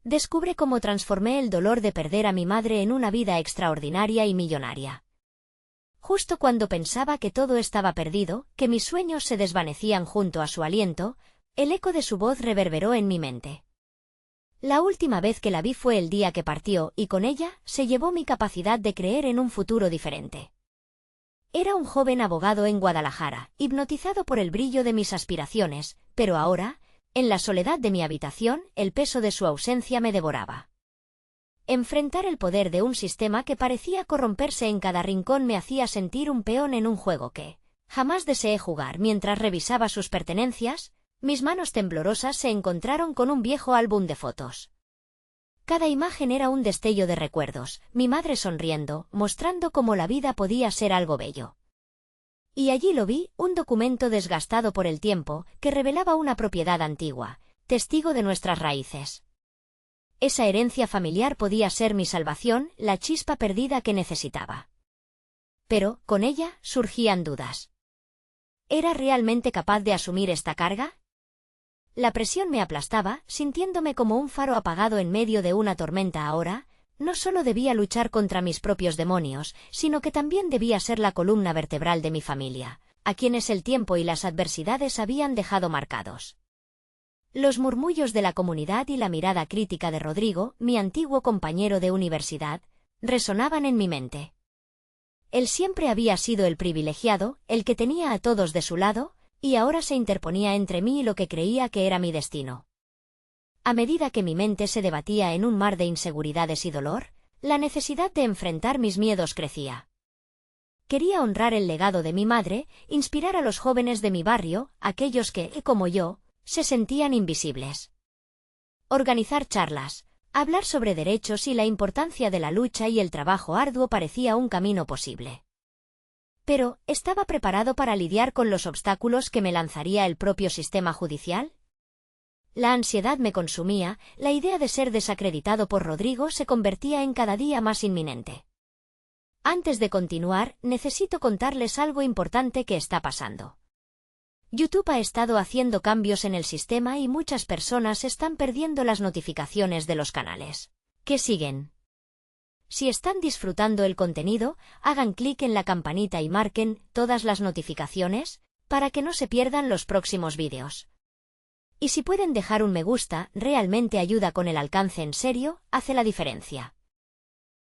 Descubre cómo transformé el dolor de perder a mi madre en una vida extraordinaria y millonaria. Justo cuando pensaba que todo estaba perdido, que mis sueños se desvanecían junto a su aliento, el eco de su voz reverberó en mi mente. La última vez que la vi fue el día que partió, y con ella se llevó mi capacidad de creer en un futuro diferente. Era un joven abogado en Guadalajara, hipnotizado por el brillo de mis aspiraciones, pero ahora, en la soledad de mi habitación, el peso de su ausencia me devoraba. Enfrentar el poder de un sistema que parecía corromperse en cada rincón me hacía sentir un peón en un juego que jamás deseé jugar. Mientras revisaba sus pertenencias, mis manos temblorosas se encontraron con un viejo álbum de fotos. Cada imagen era un destello de recuerdos, mi madre sonriendo, mostrando cómo la vida podía ser algo bello. Y allí lo vi, un documento desgastado por el tiempo, que revelaba una propiedad antigua, testigo de nuestras raíces. Esa herencia familiar podía ser mi salvación, la chispa perdida que necesitaba. Pero, con ella, surgían dudas. ¿Era realmente capaz de asumir esta carga? La presión me aplastaba, sintiéndome como un faro apagado en medio de una tormenta. Ahora, no solo debía luchar contra mis propios demonios, sino que también debía ser la columna vertebral de mi familia, a quienes el tiempo y las adversidades habían dejado marcados. Los murmullos de la comunidad y la mirada crítica de Rodrigo, mi antiguo compañero de universidad, resonaban en mi mente. Él siempre había sido el privilegiado, el que tenía a todos de su lado, y ahora se interponía entre mí y lo que creía que era mi destino. A medida que mi mente se debatía en un mar de inseguridades y dolor, la necesidad de enfrentar mis miedos crecía. Quería honrar el legado de mi madre, inspirar a los jóvenes de mi barrio, aquellos que, como yo, se sentían invisibles. Organizar charlas, hablar sobre derechos y la importancia de la lucha y el trabajo arduo parecía un camino posible. Pero, ¿estaba preparado para lidiar con los obstáculos que me lanzaría el propio sistema judicial? La ansiedad me consumía, la idea de ser desacreditado por Rodrigo se convertía en cada día más inminente. Antes de continuar, necesito contarles algo importante que está pasando. YouTube ha estado haciendo cambios en el sistema y muchas personas están perdiendo las notificaciones de los canales que siguen. Si están disfrutando el contenido, hagan clic en la campanita y marquen todas las notificaciones para que no se pierdan los próximos vídeos. Y si pueden dejar un me gusta, realmente ayuda con el alcance. En serio, hace la diferencia.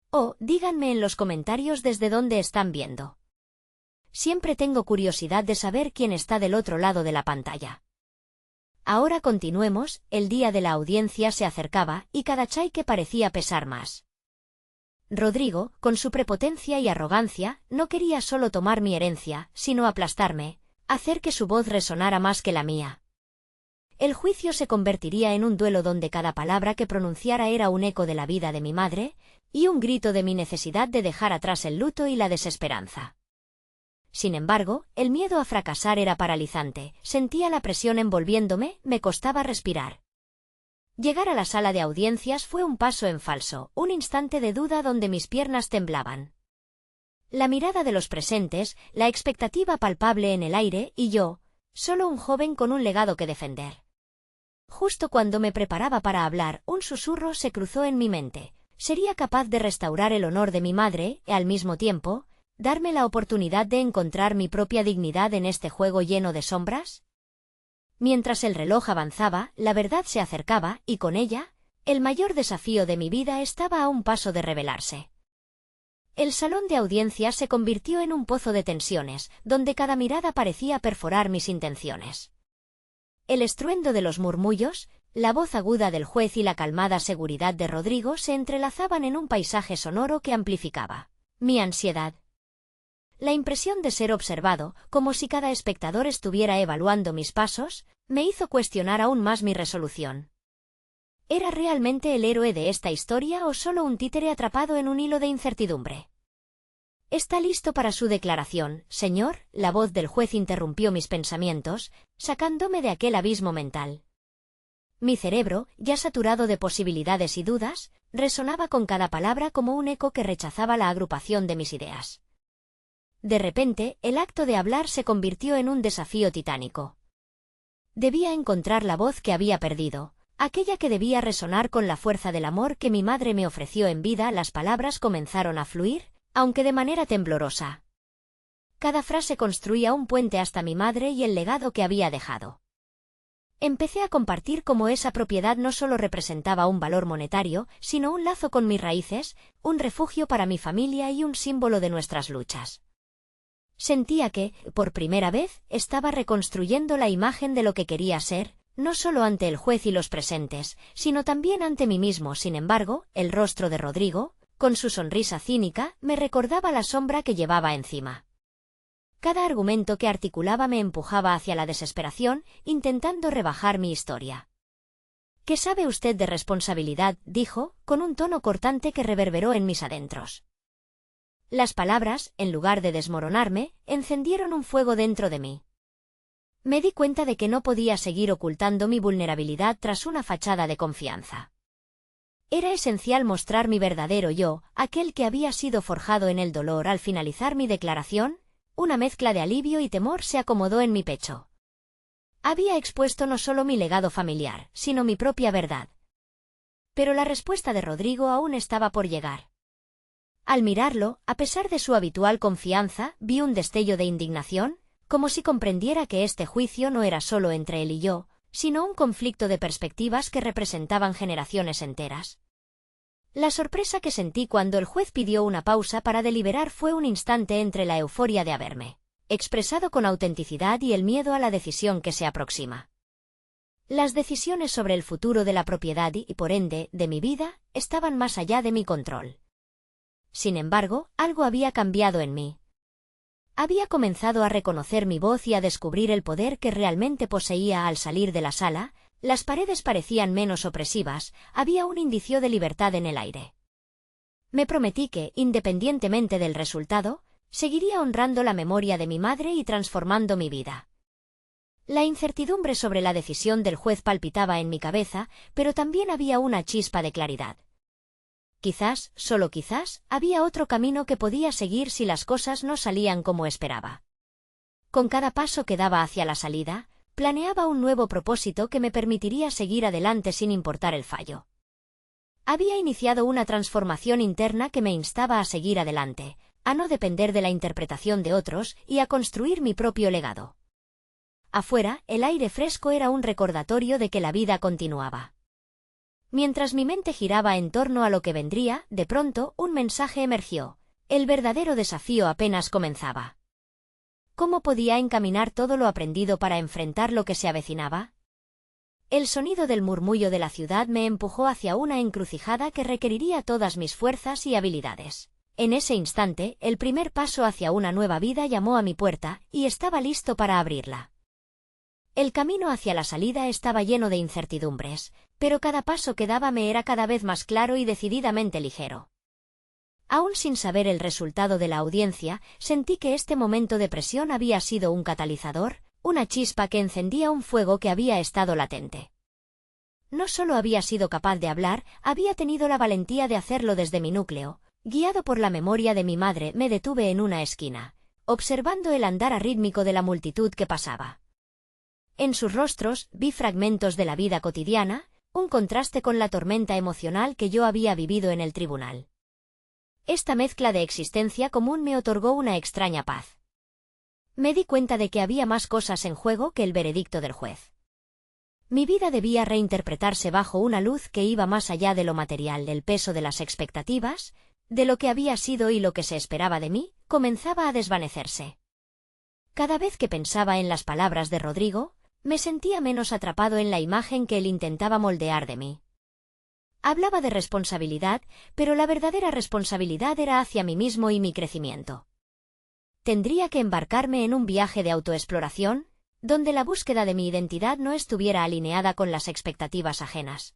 O, díganme en los comentarios desde dónde están viendo. Siempre tengo curiosidad de saber quién está del otro lado de la pantalla. Ahora continuemos, el día de la audiencia se acercaba y cada cheque parecía pesar más. Rodrigo, con su prepotencia y arrogancia, no quería solo tomar mi herencia, sino aplastarme, hacer que su voz resonara más que la mía. El juicio se convertiría en un duelo donde cada palabra que pronunciara era un eco de la vida de mi madre, y un grito de mi necesidad de dejar atrás el luto y la desesperanza. Sin embargo, el miedo a fracasar era paralizante, sentía la presión envolviéndome, me costaba respirar. Llegar a la sala de audiencias fue un paso en falso, un instante de duda donde mis piernas temblaban. La mirada de los presentes, la expectativa palpable en el aire, y yo, solo un joven con un legado que defender. Justo cuando me preparaba para hablar, un susurro se cruzó en mi mente. ¿Sería capaz de restaurar el honor de mi madre, y al mismo tiempo, darme la oportunidad de encontrar mi propia dignidad en este juego lleno de sombras? Mientras el reloj avanzaba, la verdad se acercaba, y con ella, el mayor desafío de mi vida estaba a un paso de revelarse. El salón de audiencias se convirtió en un pozo de tensiones, donde cada mirada parecía perforar mis intenciones. El estruendo de los murmullos, la voz aguda del juez y la calmada seguridad de Rodrigo se entrelazaban en un paisaje sonoro que amplificaba mi ansiedad. La impresión de ser observado, como si cada espectador estuviera evaluando mis pasos, me hizo cuestionar aún más mi resolución. ¿Era realmente el héroe de esta historia o solo un títere atrapado en un hilo de incertidumbre? ¿Está listo para su declaración, señor? La voz del juez interrumpió mis pensamientos, sacándome de aquel abismo mental. Mi cerebro, ya saturado de posibilidades y dudas, resonaba con cada palabra como un eco que rechazaba la agrupación de mis ideas. De repente, el acto de hablar se convirtió en un desafío titánico. Debía encontrar la voz que había perdido, aquella que debía resonar con la fuerza del amor que mi madre me ofreció en vida. Las palabras comenzaron a fluir, aunque de manera temblorosa. Cada frase construía un puente hasta mi madre y el legado que había dejado. Empecé a compartir cómo esa propiedad no solo representaba un valor monetario, sino un lazo con mis raíces, un refugio para mi familia y un símbolo de nuestras luchas. Sentía que, por primera vez, estaba reconstruyendo la imagen de lo que quería ser, no solo ante el juez y los presentes, sino también ante mí mismo. Sin embargo, el rostro de Rodrigo, con su sonrisa cínica, me recordaba la sombra que llevaba encima. Cada argumento que articulaba me empujaba hacia la desesperación, intentando rebajar mi historia. ¿Qué sabe usted de responsabilidad?, dijo, con un tono cortante que reverberó en mis adentros. Las palabras, en lugar de desmoronarme, encendieron un fuego dentro de mí. Me di cuenta de que no podía seguir ocultando mi vulnerabilidad tras una fachada de confianza. Era esencial mostrar mi verdadero yo, aquel que había sido forjado en el dolor. Al finalizar mi declaración, una mezcla de alivio y temor se acomodó en mi pecho. Había expuesto no solo mi legado familiar, sino mi propia verdad. Pero la respuesta de Rodrigo aún estaba por llegar. Al mirarlo, a pesar de su habitual confianza, vi un destello de indignación, como si comprendiera que este juicio no era solo entre él y yo, sino un conflicto de perspectivas que representaban generaciones enteras. La sorpresa que sentí cuando el juez pidió una pausa para deliberar fue un instante entre la euforia de haberme expresado con autenticidad y el miedo a la decisión que se aproxima. Las decisiones sobre el futuro de la propiedad y, por ende, de mi vida, estaban más allá de mi control. Sin embargo, algo había cambiado en mí. Había comenzado a reconocer mi voz y a descubrir el poder que realmente poseía. Al salir de la sala, las paredes parecían menos opresivas, había un indicio de libertad en el aire. Me prometí que, independientemente del resultado, seguiría honrando la memoria de mi madre y transformando mi vida. La incertidumbre sobre la decisión del juez palpitaba en mi cabeza, pero también había una chispa de claridad. Quizás, solo quizás, había otro camino que podía seguir si las cosas no salían como esperaba. Con cada paso que daba hacia la salida, planeaba un nuevo propósito que me permitiría seguir adelante sin importar el fallo. Había iniciado una transformación interna que me instaba a seguir adelante, a no depender de la interpretación de otros y a construir mi propio legado. Afuera, el aire fresco era un recordatorio de que la vida continuaba. Mientras mi mente giraba en torno a lo que vendría, de pronto, un mensaje emergió. El verdadero desafío apenas comenzaba. ¿Cómo podía encaminar todo lo aprendido para enfrentar lo que se avecinaba? El sonido del murmullo de la ciudad me empujó hacia una encrucijada que requeriría todas mis fuerzas y habilidades. En ese instante, el primer paso hacia una nueva vida llamó a mi puerta, y estaba listo para abrirla. El camino hacia la salida estaba lleno de incertidumbres, pero cada paso que daba me era cada vez más claro y decididamente ligero. Aún sin saber el resultado de la audiencia, sentí que este momento de presión había sido un catalizador, una chispa que encendía un fuego que había estado latente. No solo había sido capaz de hablar, había tenido la valentía de hacerlo desde mi núcleo. Guiado por la memoria de mi madre, me detuve en una esquina, observando el andar arrítmico de la multitud que pasaba. En sus rostros vi fragmentos de la vida cotidiana, un contraste con la tormenta emocional que yo había vivido en el tribunal. Esta mezcla de existencia común me otorgó una extraña paz. Me di cuenta de que había más cosas en juego que el veredicto del juez. Mi vida debía reinterpretarse bajo una luz que iba más allá de lo material. El peso de las expectativas, de lo que había sido y lo que se esperaba de mí, comenzaba a desvanecerse. Cada vez que pensaba en las palabras de Rodrigo, me sentía menos atrapado en la imagen que él intentaba moldear de mí. Hablaba de responsabilidad, pero la verdadera responsabilidad era hacia mí mismo y mi crecimiento. Tendría que embarcarme en un viaje de autoexploración, donde la búsqueda de mi identidad no estuviera alineada con las expectativas ajenas.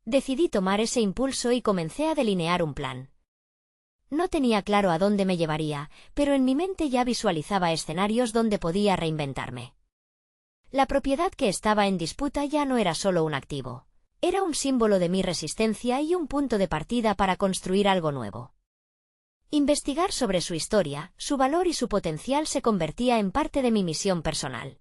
Decidí tomar ese impulso y comencé a delinear un plan. No tenía claro a dónde me llevaría, pero en mi mente ya visualizaba escenarios donde podía reinventarme. La propiedad que estaba en disputa ya no era solo un activo. Era un símbolo de mi resistencia y un punto de partida para construir algo nuevo. Investigar sobre su historia, su valor y su potencial se convertía en parte de mi misión personal.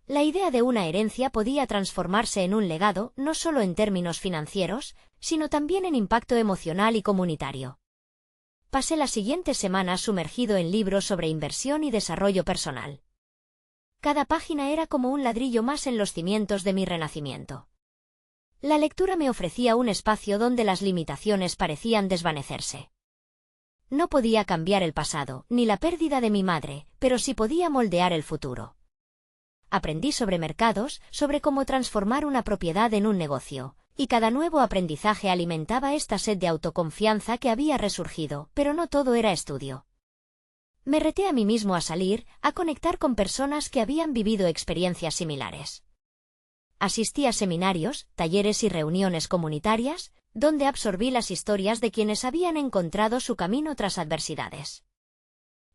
La idea de una herencia podía transformarse en un legado no solo en términos financieros, sino también en impacto emocional y comunitario. Pasé las siguientes semanas sumergido en libros sobre inversión y desarrollo personal. Cada página era como un ladrillo más en los cimientos de mi renacimiento. La lectura me ofrecía un espacio donde las limitaciones parecían desvanecerse. No podía cambiar el pasado, ni la pérdida de mi madre, pero sí podía moldear el futuro. Aprendí sobre mercados, sobre cómo transformar una propiedad en un negocio, y cada nuevo aprendizaje alimentaba esta sed de autoconfianza que había resurgido, pero no todo era estudio. Me reté a mí mismo a salir, a conectar con personas que habían vivido experiencias similares. Asistí a seminarios, talleres y reuniones comunitarias, donde absorbí las historias de quienes habían encontrado su camino tras adversidades.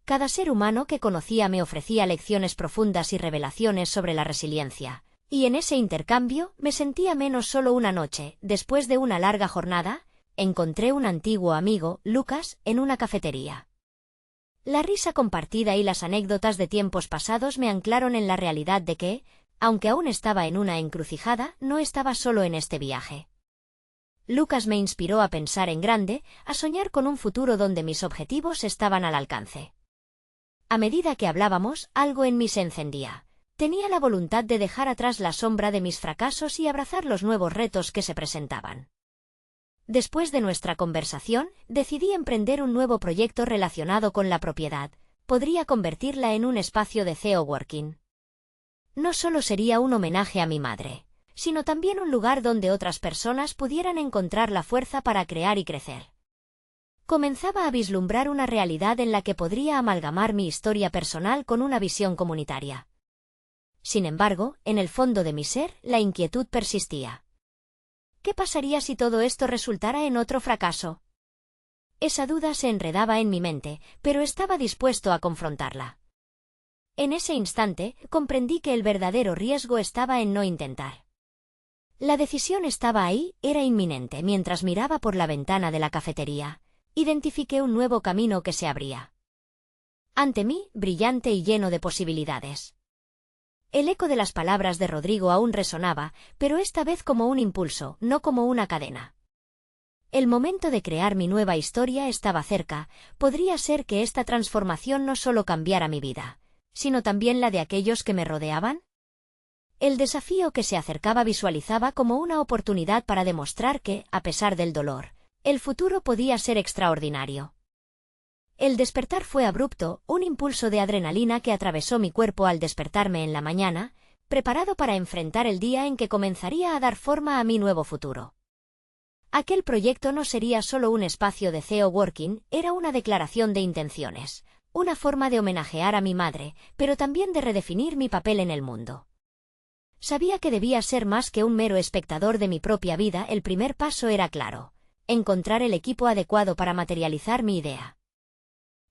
Cada ser humano que conocía me ofrecía lecciones profundas y revelaciones sobre la resiliencia, y en ese intercambio me sentía menos solo una noche. Después de una larga jornada, encontré un antiguo amigo, Lucas, en una cafetería. La risa compartida y las anécdotas de tiempos pasados me anclaron en la realidad de que, aunque aún estaba en una encrucijada, no estaba solo en este viaje. Lucas me inspiró a pensar en grande, a soñar con un futuro donde mis objetivos estaban al alcance. A medida que hablábamos, algo en mí se encendía. Tenía la voluntad de dejar atrás la sombra de mis fracasos y abrazar los nuevos retos que se presentaban. Después de nuestra conversación, decidí emprender un nuevo proyecto relacionado con la propiedad. Podría convertirla en un espacio de coworking. No solo sería un homenaje a mi madre, sino también un lugar donde otras personas pudieran encontrar la fuerza para crear y crecer. Comenzaba a vislumbrar una realidad en la que podría amalgamar mi historia personal con una visión comunitaria. Sin embargo, en el fondo de mi ser, la inquietud persistía. ¿Qué pasaría si todo esto resultara en otro fracaso? Esa duda se enredaba en mi mente, pero estaba dispuesto a confrontarla. En ese instante, comprendí que el verdadero riesgo estaba en no intentar. La decisión estaba ahí, era inminente. Mientras miraba por la ventana de la cafetería, identifiqué un nuevo camino que se abría ante mí, brillante y lleno de posibilidades. El eco de las palabras de Rodrigo aún resonaba, pero esta vez como un impulso, no como una cadena. El momento de crear mi nueva historia estaba cerca. Podría ser que esta transformación no solo cambiara mi vida, sino también la de aquellos que me rodeaban. El desafío que se acercaba visualizaba como una oportunidad para demostrar que, a pesar del dolor, el futuro podía ser extraordinario. El despertar fue abrupto, un impulso de adrenalina que atravesó mi cuerpo al despertarme en la mañana, preparado para enfrentar el día en que comenzaría a dar forma a mi nuevo futuro. Aquel proyecto no sería solo un espacio de coworking, era una declaración de intenciones, una forma de homenajear a mi madre, pero también de redefinir mi papel en el mundo. Sabía que debía ser más que un mero espectador de mi propia vida. El primer paso era claro: encontrar el equipo adecuado para materializar mi idea.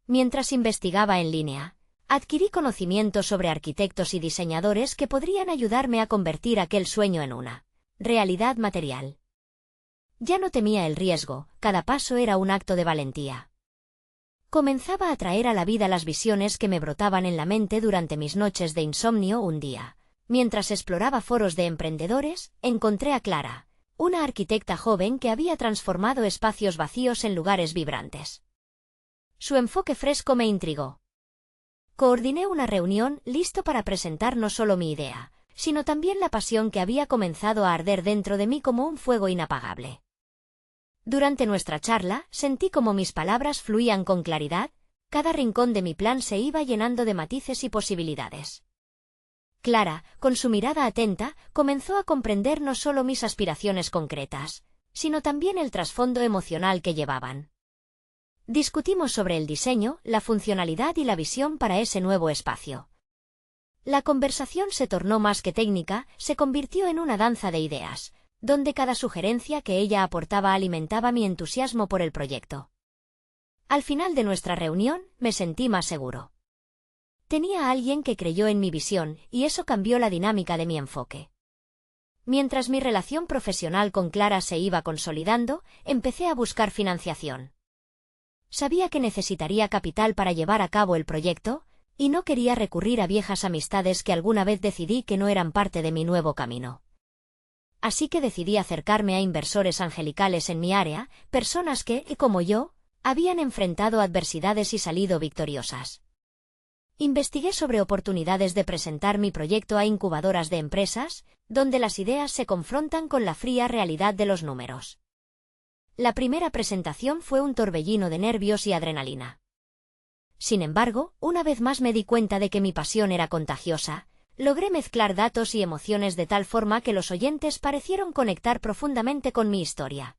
Mientras investigaba en línea, adquirí conocimientos sobre arquitectos y diseñadores que podrían ayudarme a convertir aquel sueño en una realidad material. Ya no temía el riesgo, cada paso era un acto de valentía. Comenzaba a traer a la vida las visiones que me brotaban en la mente durante mis noches de insomnio. Un día, mientras exploraba foros de emprendedores, encontré a Clara, una arquitecta joven que había transformado espacios vacíos en lugares vibrantes. Su enfoque fresco me intrigó. Coordiné una reunión, listo para presentar no solo mi idea, sino también la pasión que había comenzado a arder dentro de mí como un fuego inapagable. Durante nuestra charla, sentí como mis palabras fluían con claridad, cada rincón de mi plan se iba llenando de matices y posibilidades. Clara, con su mirada atenta, comenzó a comprender no solo mis aspiraciones concretas, sino también el trasfondo emocional que llevaban. Discutimos sobre el diseño, la funcionalidad y la visión para ese nuevo espacio. La conversación se tornó más que técnica, se convirtió en una danza de ideas, donde cada sugerencia que ella aportaba alimentaba mi entusiasmo por el proyecto. Al final de nuestra reunión, me sentí más seguro. Tenía a alguien que creyó en mi visión, y eso cambió la dinámica de mi enfoque. Mientras mi relación profesional con Clara se iba consolidando, empecé a buscar financiación. Sabía que necesitaría capital para llevar a cabo el proyecto, Y no quería recurrir a viejas amistades que alguna vez decidí que no eran parte de mi nuevo camino. Así que decidí acercarme a inversores angelicales en mi área, personas que, como yo, habían enfrentado adversidades y salido victoriosas. Investigué sobre oportunidades de presentar mi proyecto a incubadoras de empresas, donde las ideas se confrontan con la fría realidad de los números. La primera presentación fue un torbellino de nervios y adrenalina. Sin embargo, una vez más me di cuenta de que mi pasión era contagiosa. Logré mezclar datos y emociones de tal forma que los oyentes parecieron conectar profundamente con mi historia.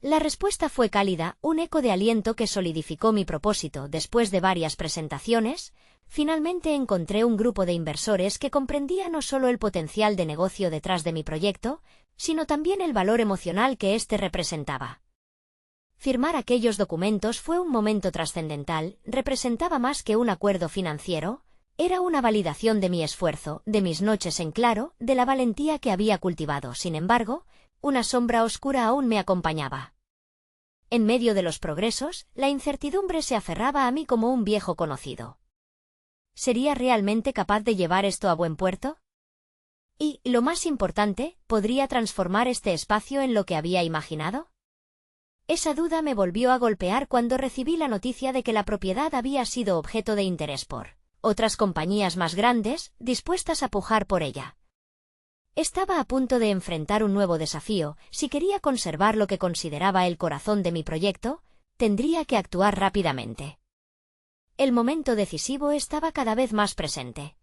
La respuesta fue cálida, un eco de aliento que solidificó mi propósito. Después de varias presentaciones, finalmente encontré un grupo de inversores que comprendía no solo el potencial de negocio detrás de mi proyecto, sino también el valor emocional que éste representaba. Firmar aquellos documentos fue un momento trascendental, representaba más que un acuerdo financiero, era una validación de mi esfuerzo, de mis noches en claro, de la valentía que había cultivado. Sin embargo, una sombra oscura aún me acompañaba. En medio de los progresos, la incertidumbre se aferraba a mí como un viejo conocido. ¿Sería realmente capaz de llevar esto a buen puerto? Y, lo más importante, ¿podría transformar este espacio en lo que había imaginado? Esa duda me volvió a golpear cuando recibí la noticia de que la propiedad había sido objeto de interés por otras compañías más grandes, dispuestas a pujar por ella. Estaba a punto de enfrentar un nuevo desafío. Si quería conservar lo que consideraba el corazón de mi proyecto, tendría que actuar rápidamente. El momento decisivo estaba cada vez más presente.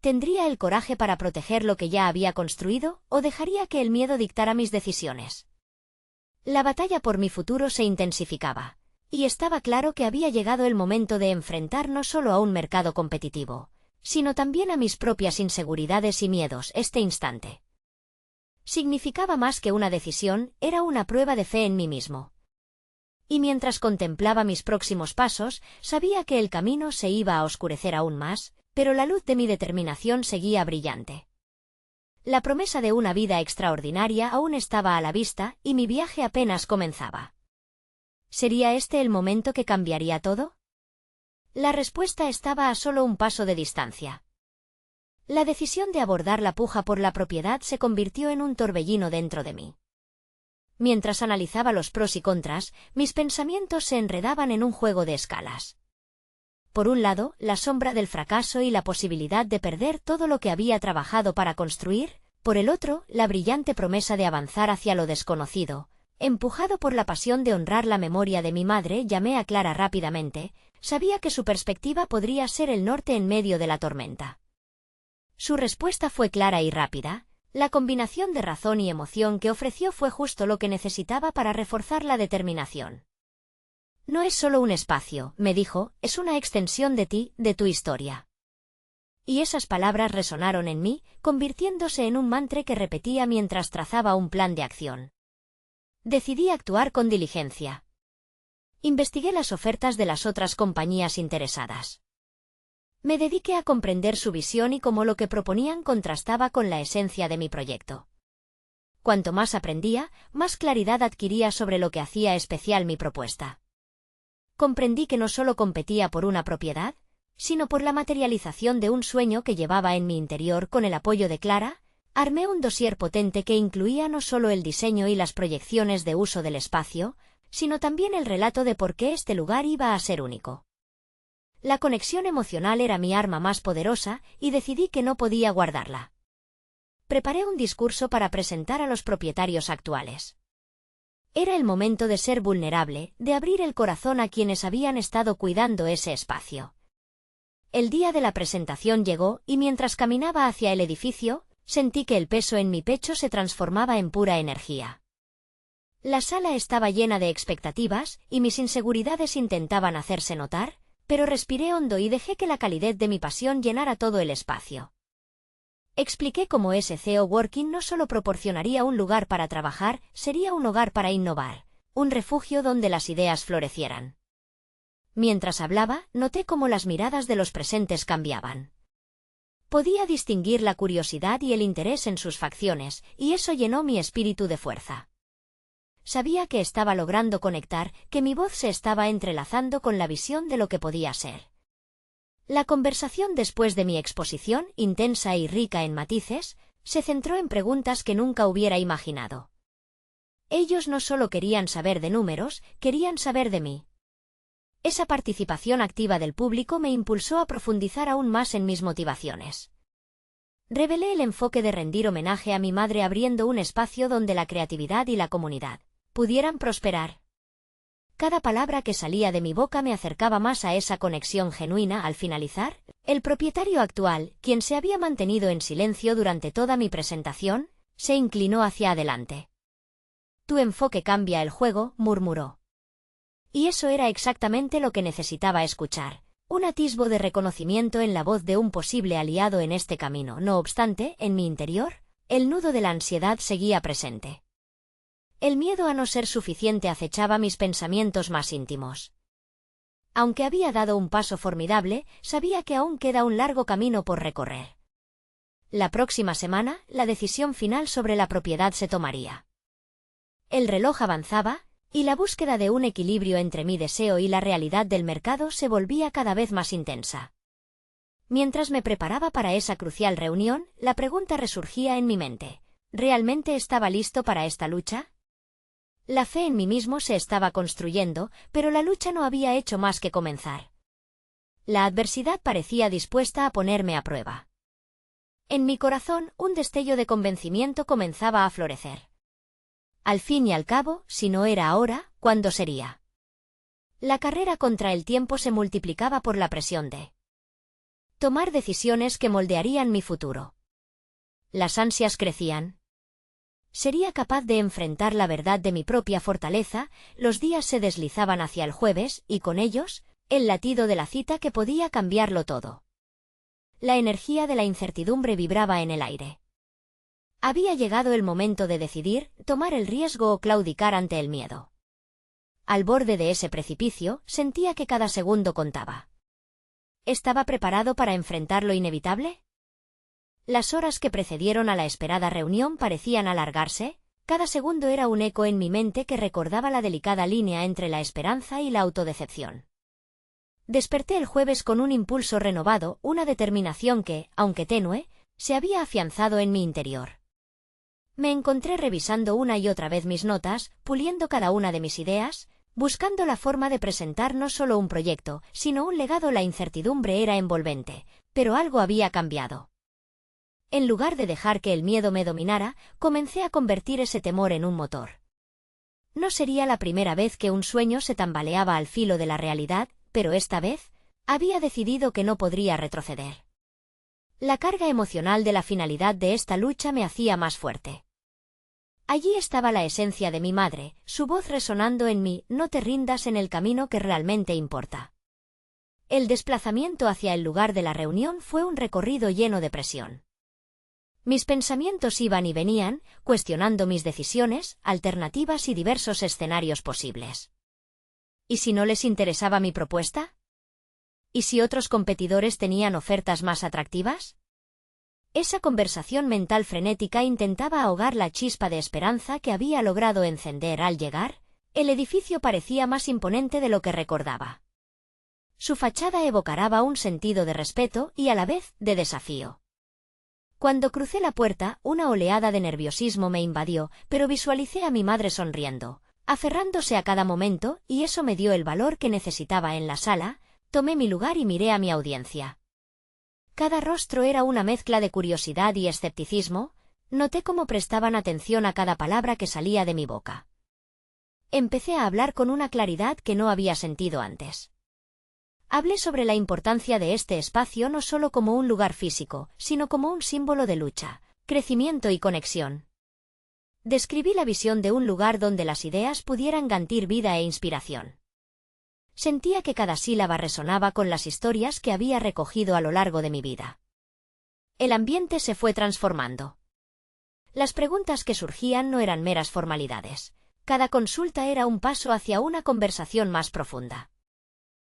¿Tendría el coraje para proteger lo que ya había construido, o dejaría que el miedo dictara mis decisiones? La batalla por mi futuro se intensificaba, y estaba claro que había llegado el momento de enfrentar no solo a un mercado competitivo, sino también a mis propias inseguridades y miedos. Este instante significaba más que una decisión, era una prueba de fe en mí mismo. Y mientras contemplaba mis próximos pasos, sabía que el camino se iba a oscurecer aún más, pero la luz de mi determinación seguía brillante. La promesa de una vida extraordinaria aún estaba a la vista, y mi viaje apenas comenzaba. ¿Sería este el momento que cambiaría todo? La respuesta estaba a solo un paso de distancia. La decisión de abordar la puja por la propiedad se convirtió en un torbellino dentro de mí. Mientras analizaba los pros y contras, mis pensamientos se enredaban en un juego de escalas. Por un lado, la sombra del fracaso y la posibilidad de perder todo lo que había trabajado para construir; por el otro, la brillante promesa de avanzar hacia lo desconocido. Empujado por la pasión de honrar la memoria de mi madre, llamé a Clara rápidamente. Sabía que su perspectiva podría ser el norte en medio de la tormenta. Su respuesta fue clara y rápida. La combinación de razón y emoción que ofreció fue justo lo que necesitaba para reforzar la determinación. No es solo un espacio, me dijo, es una extensión de ti, de tu historia. Y esas palabras resonaron en mí, convirtiéndose en un mantra que repetía mientras trazaba un plan de acción. Decidí actuar con diligencia. Investigué las ofertas de las otras compañías interesadas. Me dediqué a comprender su visión y cómo lo que proponían contrastaba con la esencia de mi proyecto. Cuanto más aprendía, más claridad adquiría sobre lo que hacía especial mi propuesta. Comprendí que no solo competía por una propiedad, sino por la materialización de un sueño que llevaba en mi interior. Con el apoyo de Clara, armé un dossier potente que incluía no solo el diseño y las proyecciones de uso del espacio, sino también el relato de por qué este lugar iba a ser único. La conexión emocional era mi arma más poderosa, y decidí que no podía guardarla. Preparé un discurso para presentar a los propietarios actuales. Era el momento de ser vulnerable, de abrir el corazón a quienes habían estado cuidando ese espacio. El día de la presentación llegó, y mientras caminaba hacia el edificio, sentí que el peso en mi pecho se transformaba en pura energía. La sala estaba llena de expectativas, y mis inseguridades intentaban hacerse notar, pero respiré hondo y dejé que la calidez de mi pasión llenara todo el espacio. Expliqué cómo SCO Working no solo proporcionaría un lugar para trabajar, sería un hogar para innovar, un refugio donde las ideas florecieran. Mientras hablaba, noté cómo las miradas de los presentes cambiaban. Podía distinguir la curiosidad y el interés en sus facciones, y eso llenó mi espíritu de fuerza. Sabía que estaba logrando conectar, que mi voz se estaba entrelazando con la visión de lo que podía ser. La conversación después de mi exposición, intensa y rica en matices, se centró en preguntas que nunca hubiera imaginado. Ellos no solo querían saber de números, querían saber de mí. Esa participación activa del público me impulsó a profundizar aún más en mis motivaciones. Revelé el enfoque de rendir homenaje a mi madre abriendo un espacio donde la creatividad y la comunidad pudieran prosperar. Cada palabra que salía de mi boca me acercaba más a esa conexión genuina. Al finalizar, el propietario actual, quien se había mantenido en silencio durante toda mi presentación, se inclinó hacia adelante. «Tu enfoque cambia el juego», murmuró. Y eso era exactamente lo que necesitaba escuchar. Un atisbo de reconocimiento en la voz de un posible aliado en este camino. No obstante, en mi interior, el nudo de la ansiedad seguía presente. El miedo a no ser suficiente acechaba mis pensamientos más íntimos. Aunque había dado un paso formidable, sabía que aún queda un largo camino por recorrer. La próxima semana, la decisión final sobre la propiedad se tomaría. El reloj avanzaba, y la búsqueda de un equilibrio entre mi deseo y la realidad del mercado se volvía cada vez más intensa. Mientras me preparaba para esa crucial reunión, la pregunta resurgía en mi mente. ¿Realmente estaba listo para esta lucha? La fe en mí mismo se estaba construyendo, pero la lucha no había hecho más que comenzar. La adversidad parecía dispuesta a ponerme a prueba. En mi corazón, un destello de convencimiento comenzaba a florecer. Al fin y al cabo, si no era ahora, ¿cuándo sería? La carrera contra el tiempo se multiplicaba por la presión de tomar decisiones que moldearían mi futuro. Las ansias crecían. ¿Sería capaz de enfrentar la verdad de mi propia fortaleza? Los días se deslizaban hacia el jueves, y con ellos, el latido de la cita que podía cambiarlo todo. La energía de la incertidumbre vibraba en el aire. Había llegado el momento de decidir, tomar el riesgo o claudicar ante el miedo. Al borde de ese precipicio, sentía que cada segundo contaba. ¿Estaba preparado para enfrentar lo inevitable? Las horas que precedieron a la esperada reunión parecían alargarse, cada segundo era un eco en mi mente que recordaba la delicada línea entre la esperanza y la autodecepción. Desperté el jueves con un impulso renovado, una determinación que, aunque tenue, se había afianzado en mi interior. Me encontré revisando una y otra vez mis notas, puliendo cada una de mis ideas, buscando la forma de presentar no solo un proyecto, sino un legado. La incertidumbre era envolvente, pero algo había cambiado. En lugar de dejar que el miedo me dominara, comencé a convertir ese temor en un motor. No sería la primera vez que un sueño se tambaleaba al filo de la realidad, pero esta vez, había decidido que no podría retroceder. La carga emocional de la finalidad de esta lucha me hacía más fuerte. Allí estaba la esencia de mi madre, su voz resonando en mí: no te rindas en el camino que realmente importa. El desplazamiento hacia el lugar de la reunión fue un recorrido lleno de presión. Mis pensamientos iban y venían, cuestionando mis decisiones, alternativas y diversos escenarios posibles. ¿Y si no les interesaba mi propuesta? ¿Y si otros competidores tenían ofertas más atractivas? Esa conversación mental frenética intentaba ahogar la chispa de esperanza que había logrado encender. Al llegar, el edificio parecía más imponente de lo que recordaba. Su fachada evocaba un sentido de respeto y a la vez de desafío. Cuando crucé la puerta, una oleada de nerviosismo me invadió, pero visualicé a mi madre sonriendo, aferrándose a cada momento, y eso me dio el valor que necesitaba. En la sala, tomé mi lugar y miré a mi audiencia. Cada rostro era una mezcla de curiosidad y escepticismo. Noté cómo prestaban atención a cada palabra que salía de mi boca. Empecé a hablar con una claridad que no había sentido antes. Hablé sobre la importancia de este espacio no solo como un lugar físico, sino como un símbolo de lucha, crecimiento y conexión. Describí la visión de un lugar donde las ideas pudieran ganar vida e inspiración. Sentía que cada sílaba resonaba con las historias que había recogido a lo largo de mi vida. El ambiente se fue transformando. Las preguntas que surgían no eran meras formalidades. Cada consulta era un paso hacia una conversación más profunda.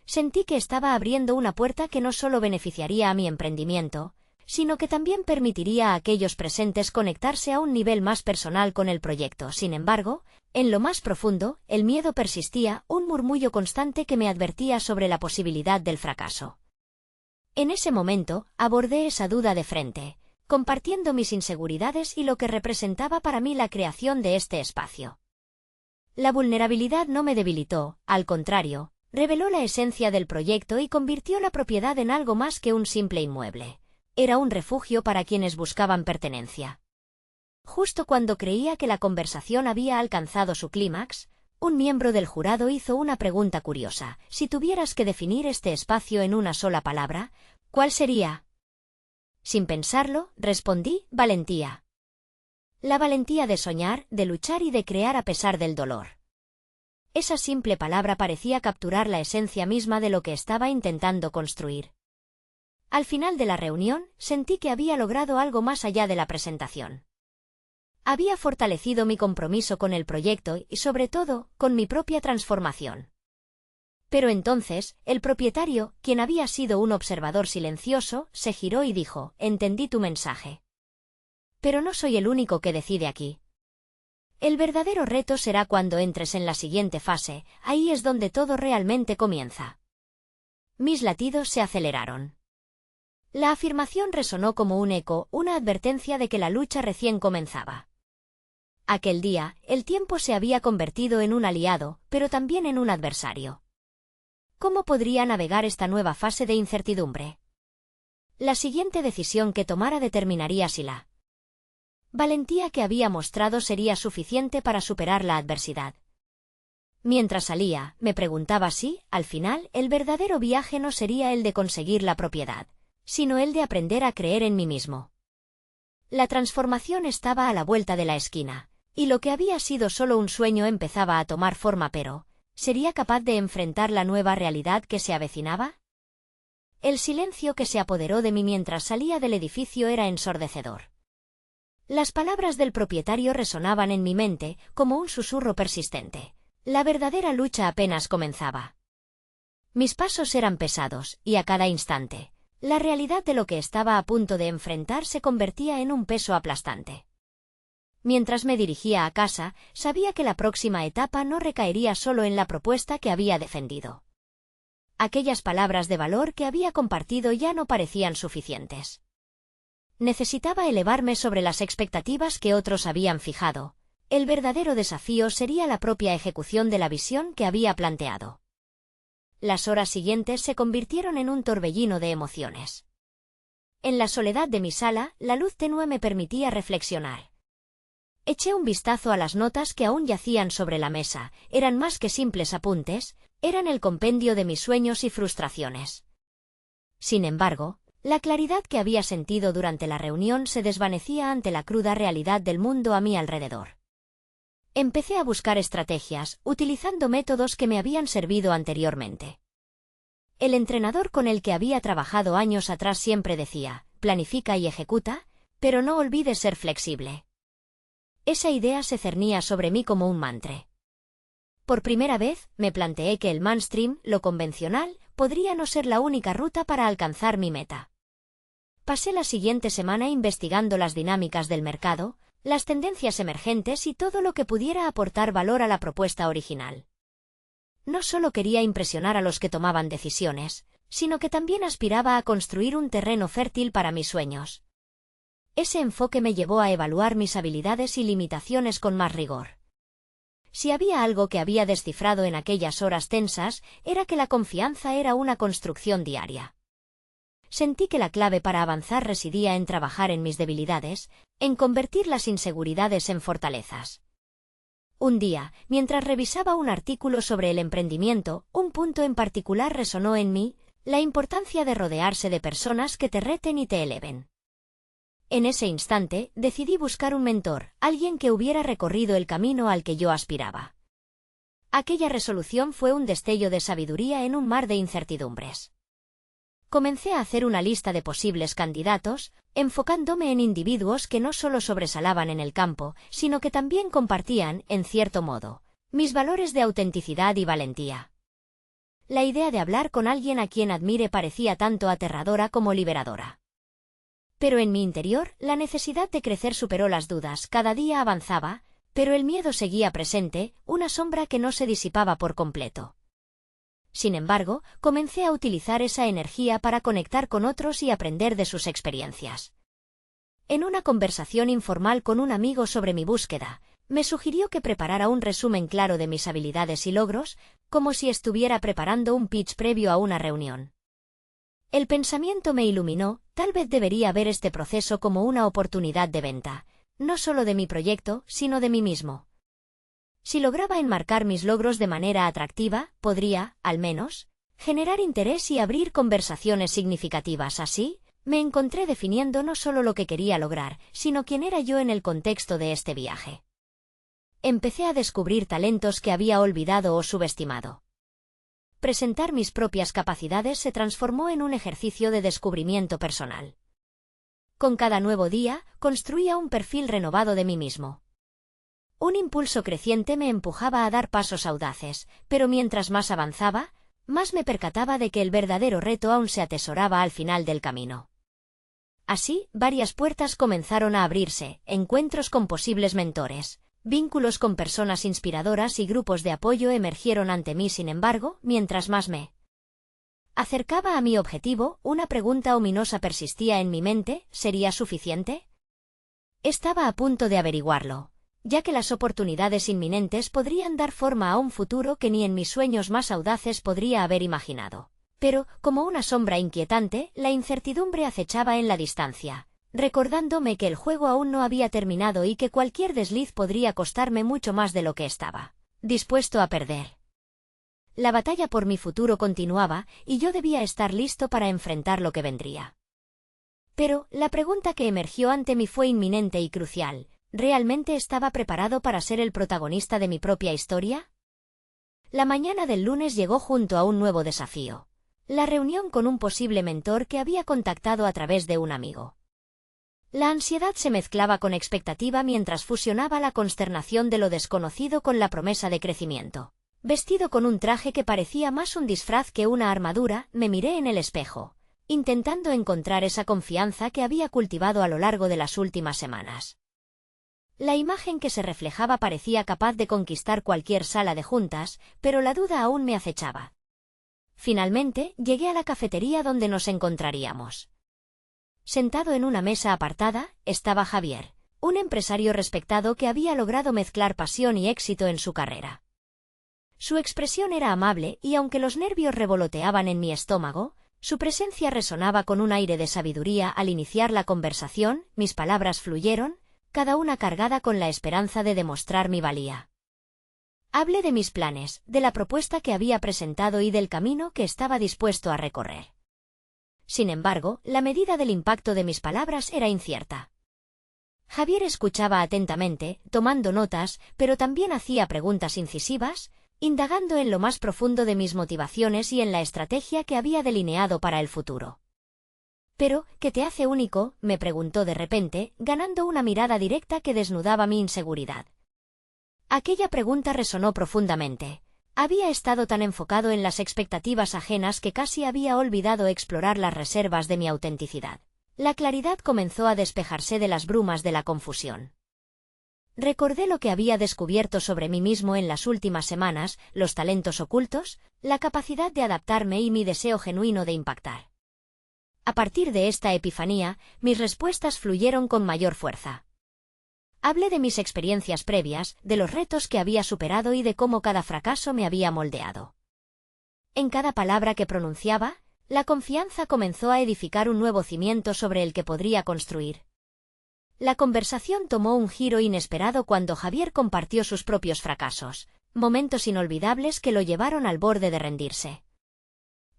Sentí que estaba abriendo una puerta que no solo beneficiaría a mi emprendimiento, sino que también permitiría a aquellos presentes conectarse a un nivel más personal con el proyecto. Sin embargo, en lo más profundo, el miedo persistía, un murmullo constante que me advertía sobre la posibilidad del fracaso. En ese momento, abordé esa duda de frente, compartiendo mis inseguridades y lo que representaba para mí la creación de este espacio. La vulnerabilidad no me debilitó, al contrario, reveló la esencia del proyecto y convirtió la propiedad en algo más que un simple inmueble. Era un refugio para quienes buscaban pertenencia. Justo cuando creía que la conversación había alcanzado su clímax, un miembro del jurado hizo una pregunta curiosa. Si tuvieras que definir este espacio en una sola palabra, ¿cuál sería? Sin pensarlo, respondí: valentía. La valentía de soñar, de luchar y de crear a pesar del dolor. Esa simple palabra parecía capturar la esencia misma de lo que estaba intentando construir. Al final de la reunión, sentí que había logrado algo más allá de la presentación. Había fortalecido mi compromiso con el proyecto y, sobre todo, con mi propia transformación. Pero entonces, el propietario, quien había sido un observador silencioso, se giró y dijo: entendí tu mensaje. Pero no soy el único que decide aquí. El verdadero reto será cuando entres en la siguiente fase, ahí es donde todo realmente comienza. Mis latidos se aceleraron. La afirmación resonó como un eco, una advertencia de que la lucha recién comenzaba. Aquel día, el tiempo se había convertido en un aliado, pero también en un adversario. ¿Cómo podría navegar esta nueva fase de incertidumbre? La siguiente decisión que tomara determinaría si la valentía que había mostrado sería suficiente para superar la adversidad. Mientras salía, me preguntaba si, al final, el verdadero viaje no sería el de conseguir la propiedad, sino el de aprender a creer en mí mismo. La transformación estaba a la vuelta de la esquina, y lo que había sido solo un sueño empezaba a tomar forma, pero ¿sería capaz de enfrentar la nueva realidad que se avecinaba? El silencio que se apoderó de mí mientras salía del edificio era ensordecedor. Las palabras del propietario resonaban en mi mente como un susurro persistente. La verdadera lucha apenas comenzaba. Mis pasos eran pesados, y a cada instante, la realidad de lo que estaba a punto de enfrentar se convertía en un peso aplastante. Mientras me dirigía a casa, sabía que la próxima etapa no recaería solo en la propuesta que había defendido. Aquellas palabras de valor que había compartido ya no parecían suficientes. Necesitaba elevarme sobre las expectativas que otros habían fijado. El verdadero desafío sería la propia ejecución de la visión que había planteado. Las horas siguientes se convirtieron en un torbellino de emociones. En la soledad de mi sala, la luz tenue me permitía reflexionar. Eché un vistazo a las notas que aún yacían sobre la mesa. Eran más que simples apuntes, eran el compendio de mis sueños y frustraciones. Sin embargo, la claridad que había sentido durante la reunión se desvanecía ante la cruda realidad del mundo a mi alrededor. Empecé a buscar estrategias, utilizando métodos que me habían servido anteriormente. El entrenador con el que había trabajado años atrás siempre decía: planifica y ejecuta, pero no olvides ser flexible. Esa idea se cernía sobre mí como un mantra. Por primera vez, me planteé que el mainstream, lo convencional, podría no ser la única ruta para alcanzar mi meta. Pasé la siguiente semana investigando las dinámicas del mercado, las tendencias emergentes y todo lo que pudiera aportar valor a la propuesta original. No solo quería impresionar a los que tomaban decisiones, sino que también aspiraba a construir un terreno fértil para mis sueños. Ese enfoque me llevó a evaluar mis habilidades y limitaciones con más rigor. Si había algo que había descifrado en aquellas horas tensas, era que la confianza era una construcción diaria. Sentí que la clave para avanzar residía en trabajar en mis debilidades, en convertir las inseguridades en fortalezas. Un día, mientras revisaba un artículo sobre el emprendimiento, un punto en particular resonó en mí: la importancia de rodearse de personas que te reten y te eleven. En ese instante, decidí buscar un mentor, alguien que hubiera recorrido el camino al que yo aspiraba. Aquella resolución fue un destello de sabiduría en un mar de incertidumbres. Comencé a hacer una lista de posibles candidatos, enfocándome en individuos que no solo sobresalaban en el campo, sino que también compartían, en cierto modo, mis valores de autenticidad y valentía. La idea de hablar con alguien a quien admire parecía tanto aterradora como liberadora. Pero en mi interior, la necesidad de crecer superó las dudas. Cada día avanzaba, pero el miedo seguía presente, una sombra que no se disipaba por completo. Sin embargo, comencé a utilizar esa energía para conectar con otros y aprender de sus experiencias. En una conversación informal con un amigo sobre mi búsqueda, me sugirió que preparara un resumen claro de mis habilidades y logros, como si estuviera preparando un pitch previo a una reunión. El pensamiento me iluminó, tal vez debería ver este proceso como una oportunidad de venta, no solo de mi proyecto, sino de mí mismo. Si lograba enmarcar mis logros de manera atractiva, podría, al menos, generar interés y abrir conversaciones significativas. Así, me encontré definiendo no solo lo que quería lograr, sino quién era yo en el contexto de este viaje. Empecé a descubrir talentos que había olvidado o subestimado. Presentar mis propias capacidades se transformó en un ejercicio de descubrimiento personal. Con cada nuevo día, construía un perfil renovado de mí mismo. Un impulso creciente me empujaba a dar pasos audaces, pero mientras más avanzaba, más me percataba de que el verdadero reto aún se atesoraba al final del camino. Así, varias puertas comenzaron a abrirse, encuentros con posibles mentores, vínculos con personas inspiradoras y grupos de apoyo emergieron ante mí. Sin embargo, mientras más me acercaba a mi objetivo, una pregunta ominosa persistía en mi mente: ¿sería suficiente? Estaba a punto de averiguarlo, ya que las oportunidades inminentes podrían dar forma a un futuro que ni en mis sueños más audaces podría haber imaginado. Pero, como una sombra inquietante, la incertidumbre acechaba en la distancia, recordándome que el juego aún no había terminado y que cualquier desliz podría costarme mucho más de lo que estaba dispuesto a perder. La batalla por mi futuro continuaba, y yo debía estar listo para enfrentar lo que vendría. Pero, la pregunta que emergió ante mí fue inminente y crucial: ¿realmente estaba preparado para ser el protagonista de mi propia historia? La mañana del lunes llegó junto a un nuevo desafío: la reunión con un posible mentor que había contactado a través de un amigo. La ansiedad se mezclaba con expectativa mientras fusionaba la consternación de lo desconocido con la promesa de crecimiento. Vestido con un traje que parecía más un disfraz que una armadura, me miré en el espejo, intentando encontrar esa confianza que había cultivado a lo largo de las últimas semanas. La imagen que se reflejaba parecía capaz de conquistar cualquier sala de juntas, pero la duda aún me acechaba. Finalmente, llegué a la cafetería donde nos encontraríamos. Sentado en una mesa apartada, estaba Javier, un empresario respetado que había logrado mezclar pasión y éxito en su carrera. Su expresión era amable y aunque los nervios revoloteaban en mi estómago, su presencia resonaba con un aire de sabiduría. Al iniciar la conversación, mis palabras fluyeron, cada una cargada con la esperanza de demostrar mi valía. Hablé de mis planes, de la propuesta que había presentado y del camino que estaba dispuesto a recorrer. Sin embargo, la medida del impacto de mis palabras era incierta. Javier escuchaba atentamente, tomando notas, pero también hacía preguntas incisivas, indagando en lo más profundo de mis motivaciones y en la estrategia que había delineado para el futuro. «¿Pero, qué te hace único?», me preguntó de repente, ganando una mirada directa que desnudaba mi inseguridad. Aquella pregunta resonó profundamente. Había estado tan enfocado en las expectativas ajenas que casi había olvidado explorar las reservas de mi autenticidad. La claridad comenzó a despejarse de las brumas de la confusión. Recordé lo que había descubierto sobre mí mismo en las últimas semanas, los talentos ocultos, la capacidad de adaptarme y mi deseo genuino de impactar. A partir de esta epifanía, mis respuestas fluyeron con mayor fuerza. Hablé de mis experiencias previas, de los retos que había superado y de cómo cada fracaso me había moldeado. En cada palabra que pronunciaba, la confianza comenzó a edificar un nuevo cimiento sobre el que podría construir. La conversación tomó un giro inesperado cuando Javier compartió sus propios fracasos, momentos inolvidables que lo llevaron al borde de rendirse.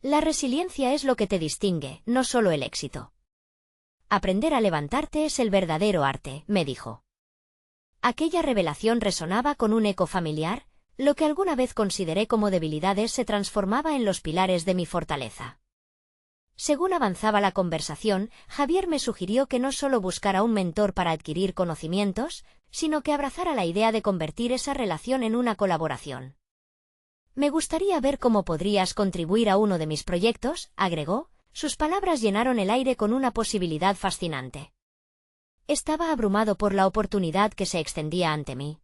La resiliencia es lo que te distingue, no solo el éxito. Aprender a levantarte es el verdadero arte, me dijo. Aquella revelación resonaba con un eco familiar, lo que alguna vez consideré como debilidades se transformaba en los pilares de mi fortaleza. Según avanzaba la conversación, Javier me sugirió que no solo buscara un mentor para adquirir conocimientos, sino que abrazara la idea de convertir esa relación en una colaboración. «Me gustaría ver cómo podrías contribuir a uno de mis proyectos», agregó. Sus palabras llenaron el aire con una posibilidad fascinante. Estaba abrumado por la oportunidad que se extendía ante mí.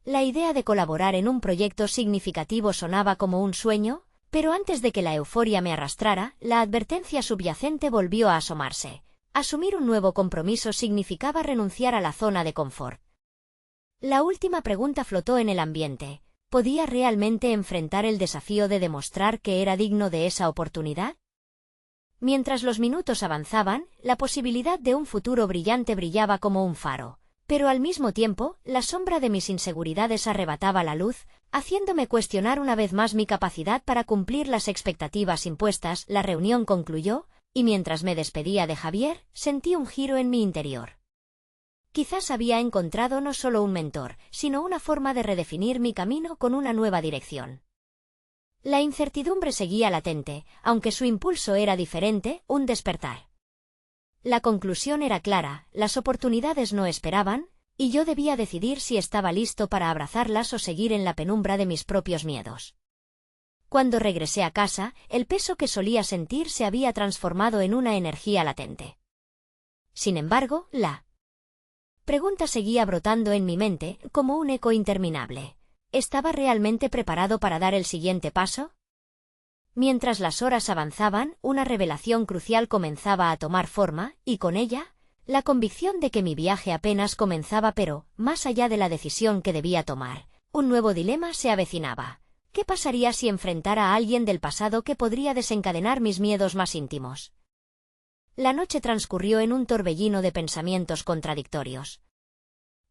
La idea de colaborar en un proyecto significativo sonaba como un sueño, Pero antes de que la euforia me arrastrara, la advertencia subyacente volvió a asomarse. Asumir un nuevo compromiso significaba renunciar a la zona de confort. La última pregunta flotó en el ambiente. ¿Podía realmente enfrentar el desafío de demostrar que era digno de esa oportunidad? Mientras los minutos avanzaban, la posibilidad de un futuro brillante brillaba como un faro. Pero al mismo tiempo, la sombra de mis inseguridades arrebataba la luz, haciéndome cuestionar una vez más mi capacidad para cumplir las expectativas impuestas. La reunión concluyó, y mientras me despedía de Javier, sentí un giro en mi interior. Quizás había encontrado no solo un mentor, sino una forma de redefinir mi camino con una nueva dirección. La incertidumbre seguía latente, aunque su impulso era diferente, un despertar. La conclusión era clara, las oportunidades no esperaban, y yo debía decidir si estaba listo para abrazarlas o seguir en la penumbra de mis propios miedos. Cuando regresé a casa, el peso que solía sentir se había transformado en una energía latente. Sin embargo, la pregunta seguía brotando en mi mente, como un eco interminable. ¿Estaba realmente preparado para dar el siguiente paso? Mientras las horas avanzaban, una revelación crucial comenzaba a tomar forma, y con ella, la convicción de que mi viaje apenas comenzaba, pero, más allá de la decisión que debía tomar, un nuevo dilema se avecinaba. ¿Qué pasaría si enfrentara a alguien del pasado que podría desencadenar mis miedos más íntimos? La noche transcurrió en un torbellino de pensamientos contradictorios.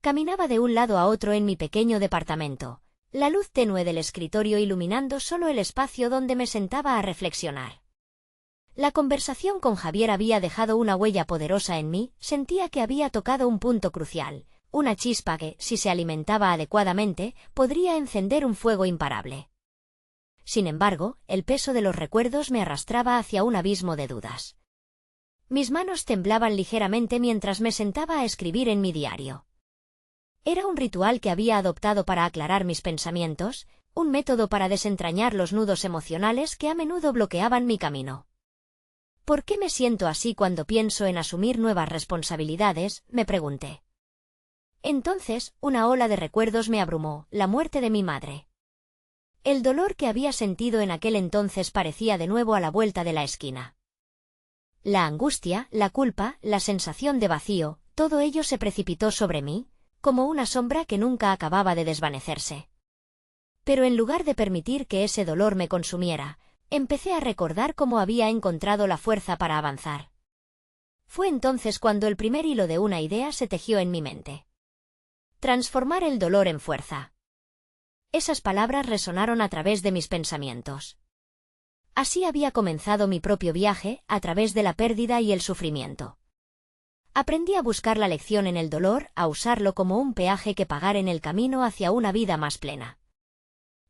Caminaba de un lado a otro en mi pequeño departamento, la luz tenue del escritorio iluminando solo el espacio donde me sentaba a reflexionar. La conversación con Javier había dejado una huella poderosa en mí, sentía que había tocado un punto crucial, una chispa que, si se alimentaba adecuadamente, podría encender un fuego imparable. Sin embargo, el peso de los recuerdos me arrastraba hacia un abismo de dudas. Mis manos temblaban ligeramente mientras me sentaba a escribir en mi diario. Era un ritual que había adoptado para aclarar mis pensamientos, un método para desentrañar los nudos emocionales que a menudo bloqueaban mi camino. ¿Por qué me siento así cuando pienso en asumir nuevas responsabilidades?, me pregunté. Entonces, una ola de recuerdos me abrumó, la muerte de mi madre. El dolor que había sentido en aquel entonces parecía de nuevo a la vuelta de la esquina. La angustia, la culpa, la sensación de vacío, todo ello se precipitó sobre mí, como una sombra que nunca acababa de desvanecerse. Pero en lugar de permitir que ese dolor me consumiera, empecé a recordar cómo había encontrado la fuerza para avanzar. Fue entonces cuando el primer hilo de una idea se tejió en mi mente. Transformar el dolor en fuerza. Esas palabras resonaron a través de mis pensamientos. Así había comenzado mi propio viaje, a través de la pérdida y el sufrimiento. Aprendí a buscar la lección en el dolor, a usarlo como un peaje que pagar en el camino hacia una vida más plena.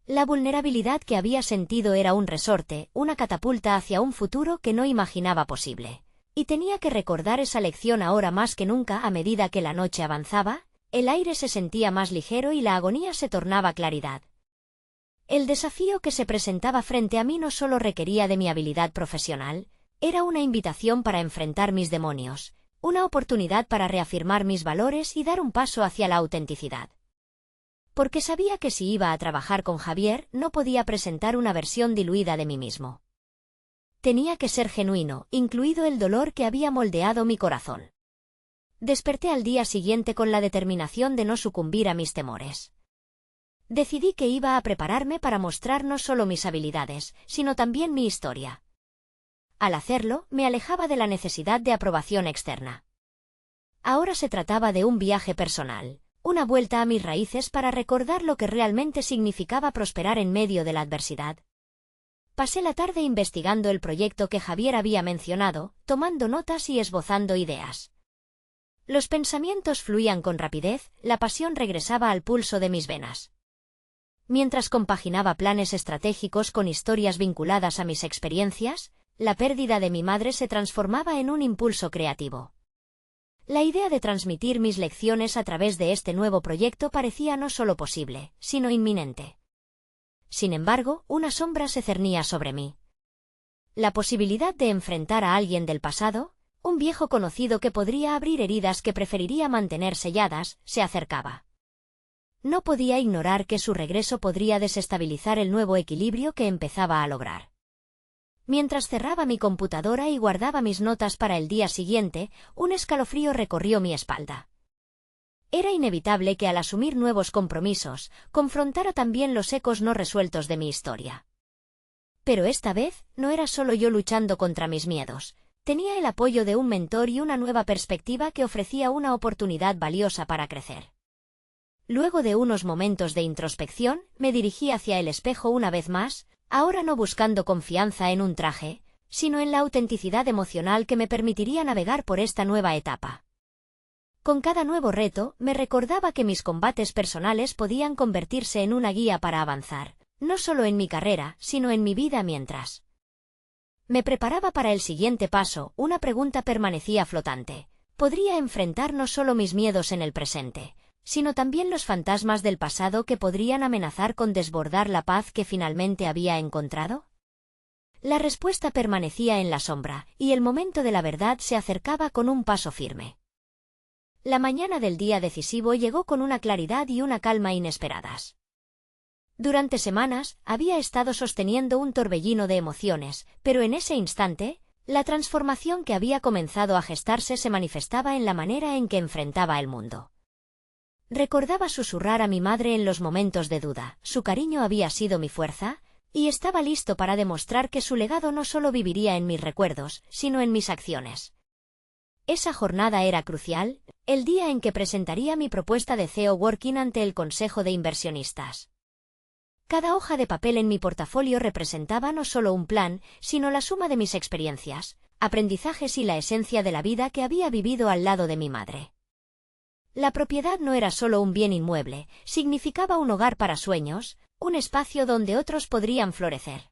La vulnerabilidad que había sentido era un resorte, una catapulta hacia un futuro que no imaginaba posible. Y tenía que recordar esa lección ahora más que nunca. A medida que la noche avanzaba, el aire se sentía más ligero y la agonía se tornaba claridad. El desafío que se presentaba frente a mí no solo requería de mi habilidad profesional, era una invitación para enfrentar mis demonios, una oportunidad para reafirmar mis valores y dar un paso hacia la autenticidad. Porque sabía que si iba a trabajar con Javier, no podía presentar una versión diluida de mí mismo. Tenía que ser genuino, incluido el dolor que había moldeado mi corazón. Desperté al día siguiente con la determinación de no sucumbir a mis temores. Decidí que iba a prepararme para mostrar no solo mis habilidades, sino también mi historia. Al hacerlo, me alejaba de la necesidad de aprobación externa. Ahora se trataba de un viaje personal, una vuelta a mis raíces para recordar lo que realmente significaba prosperar en medio de la adversidad. Pasé la tarde investigando el proyecto que Javier había mencionado, tomando notas y esbozando ideas. Los pensamientos fluían con rapidez, la pasión regresaba al pulso de mis venas. Mientras compaginaba planes estratégicos con historias vinculadas a mis experiencias, la pérdida de mi madre se transformaba en un impulso creativo. La idea de transmitir mis lecciones a través de este nuevo proyecto parecía no solo posible, sino inminente. Sin embargo, una sombra se cernía sobre mí. La posibilidad de enfrentar a alguien del pasado, un viejo conocido que podría abrir heridas que preferiría mantener selladas, se acercaba. No podía ignorar que su regreso podría desestabilizar el nuevo equilibrio que empezaba a lograr. Mientras cerraba mi computadora y guardaba mis notas para el día siguiente, un escalofrío recorrió mi espalda. Era inevitable que al asumir nuevos compromisos, confrontara también los ecos no resueltos de mi historia. Pero esta vez, no era solo yo luchando contra mis miedos. Tenía el apoyo de un mentor y una nueva perspectiva que ofrecía una oportunidad valiosa para crecer. Luego de unos momentos de introspección, me dirigí hacia el espejo una vez más, ahora no buscando confianza en un traje, sino en la autenticidad emocional que me permitiría navegar por esta nueva etapa. Con cada nuevo reto, me recordaba que mis combates personales podían convertirse en una guía para avanzar, no solo en mi carrera, sino en mi vida mientras. Me preparaba para el siguiente paso, una pregunta permanecía flotante. ¿Podría enfrentar no solo mis miedos en el presente, sino también los fantasmas del pasado que podrían amenazar con desbordar la paz que finalmente había encontrado? La respuesta permanecía en la sombra, y el momento de la verdad se acercaba con un paso firme. La mañana del día decisivo llegó con una claridad y una calma inesperadas. Durante semanas, había estado sosteniendo un torbellino de emociones, pero en ese instante, la transformación que había comenzado a gestarse se manifestaba en la manera en que enfrentaba el mundo. Recordaba susurrar a mi madre en los momentos de duda, su cariño había sido mi fuerza, y estaba listo para demostrar que su legado no solo viviría en mis recuerdos, sino en mis acciones. Esa jornada era crucial, el día en que presentaría mi propuesta de CEO Working ante el Consejo de Inversionistas. Cada hoja de papel en mi portafolio representaba no solo un plan, sino la suma de mis experiencias, aprendizajes y la esencia de la vida que había vivido al lado de mi madre. La propiedad no era solo un bien inmueble, significaba un hogar para sueños, un espacio donde otros podrían florecer.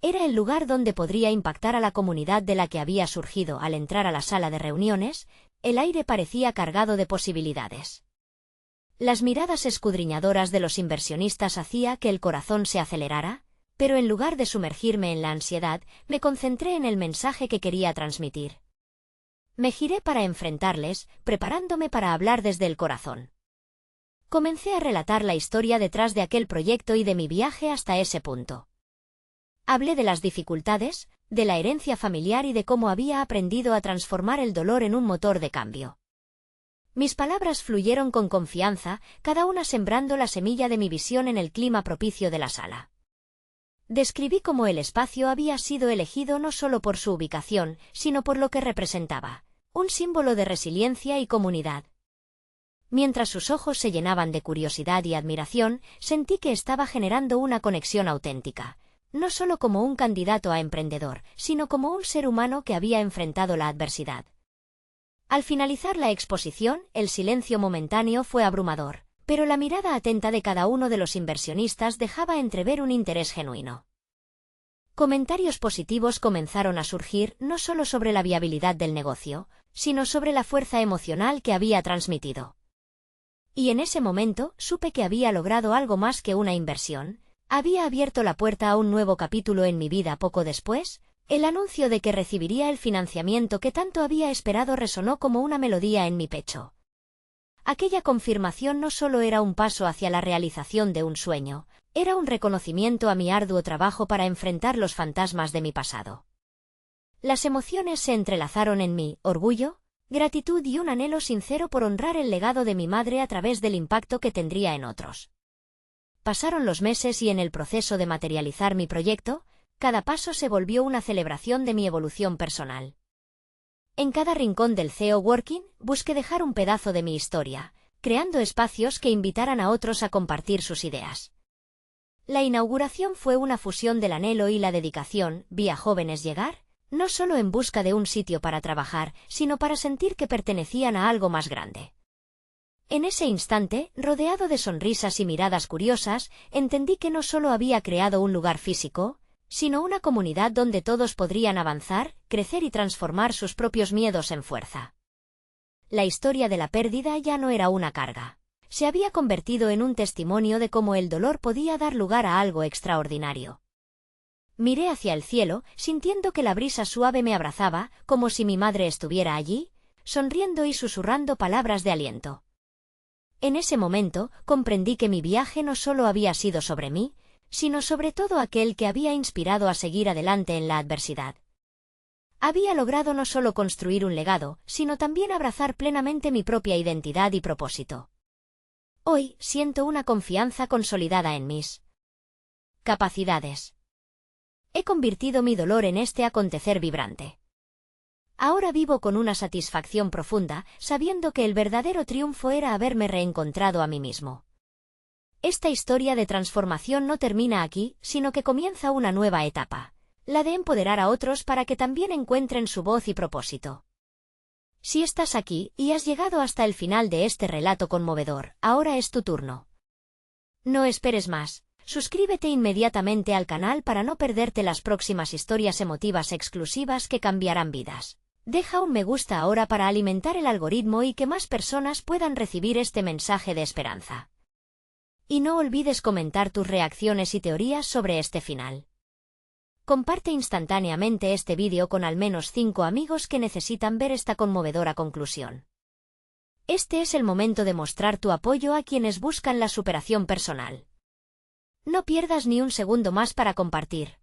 Era el lugar donde podría impactar a la comunidad de la que había surgido. Al entrar a la sala de reuniones, el aire parecía cargado de posibilidades. Las miradas escudriñadoras de los inversionistas hacía que el corazón se acelerara, pero en lugar de sumergirme en la ansiedad, me concentré en el mensaje que quería transmitir. Me giré para enfrentarles, preparándome para hablar desde el corazón. Comencé a relatar la historia detrás de aquel proyecto y de mi viaje hasta ese punto. Hablé de las dificultades, de la herencia familiar y de cómo había aprendido a transformar el dolor en un motor de cambio. Mis palabras fluyeron con confianza, cada una sembrando la semilla de mi visión en el clima propicio de la sala. Describí cómo el espacio había sido elegido no solo por su ubicación, sino por lo que representaba, un símbolo de resiliencia y comunidad. Mientras sus ojos se llenaban de curiosidad y admiración, sentí que estaba generando una conexión auténtica. No solo como un candidato a emprendedor, sino como un ser humano que había enfrentado la adversidad. Al finalizar la exposición, el silencio momentáneo fue abrumador, pero la mirada atenta de cada uno de los inversionistas dejaba entrever un interés genuino. Comentarios positivos comenzaron a surgir no solo sobre la viabilidad del negocio, sino sobre la fuerza emocional que había transmitido. Y en ese momento supe que había logrado algo más que una inversión. Había abierto la puerta a un nuevo capítulo en mi vida. Poco después, el anuncio de que recibiría el financiamiento que tanto había esperado resonó como una melodía en mi pecho. Aquella confirmación no solo era un paso hacia la realización de un sueño, era un reconocimiento a mi arduo trabajo para enfrentar los fantasmas de mi pasado. Las emociones se entrelazaron en mí, orgullo, gratitud y un anhelo sincero por honrar el legado de mi madre a través del impacto que tendría en otros. Pasaron los meses y en el proceso de materializar mi proyecto, cada paso se volvió una celebración de mi evolución personal. En cada rincón del CEO Working, busqué dejar un pedazo de mi historia, creando espacios que invitaran a otros a compartir sus ideas. La inauguración fue una fusión del anhelo y la dedicación. Vi a jóvenes llegar, no solo en busca de un sitio para trabajar, sino para sentir que pertenecían a algo más grande. En ese instante, rodeado de sonrisas y miradas curiosas, entendí que no solo había creado un lugar físico, sino una comunidad donde todos podrían avanzar, crecer y transformar sus propios miedos en fuerza. La historia de la pérdida ya no era una carga. Se había convertido en un testimonio de cómo el dolor podía dar lugar a algo extraordinario. Miré hacia el cielo, sintiendo que la brisa suave me abrazaba, como si mi madre estuviera allí, sonriendo y susurrando palabras de aliento. En ese momento, comprendí que mi viaje no solo había sido sobre mí, sino sobre todo aquel que había inspirado a seguir adelante en la adversidad. Había logrado no solo construir un legado, sino también abrazar plenamente mi propia identidad y propósito. Hoy siento una confianza consolidada en mis capacidades. He convertido mi dolor en este acontecer vibrante. Ahora vivo con una satisfacción profunda, sabiendo que el verdadero triunfo era haberme reencontrado a mí mismo. Esta historia de transformación no termina aquí, sino que comienza una nueva etapa, la de empoderar a otros para que también encuentren su voz y propósito. Si estás aquí y has llegado hasta el final de este relato conmovedor, ahora es tu turno. No esperes más. Suscríbete inmediatamente al canal para no perderte las próximas historias emotivas exclusivas que cambiarán vidas. Deja un me gusta ahora para alimentar el algoritmo y que más personas puedan recibir este mensaje de esperanza. Y no olvides comentar tus reacciones y teorías sobre este final. Comparte instantáneamente este vídeo con al menos 5 amigos que necesitan ver esta conmovedora conclusión. Este es el momento de mostrar tu apoyo a quienes buscan la superación personal. No pierdas ni un segundo más para compartir.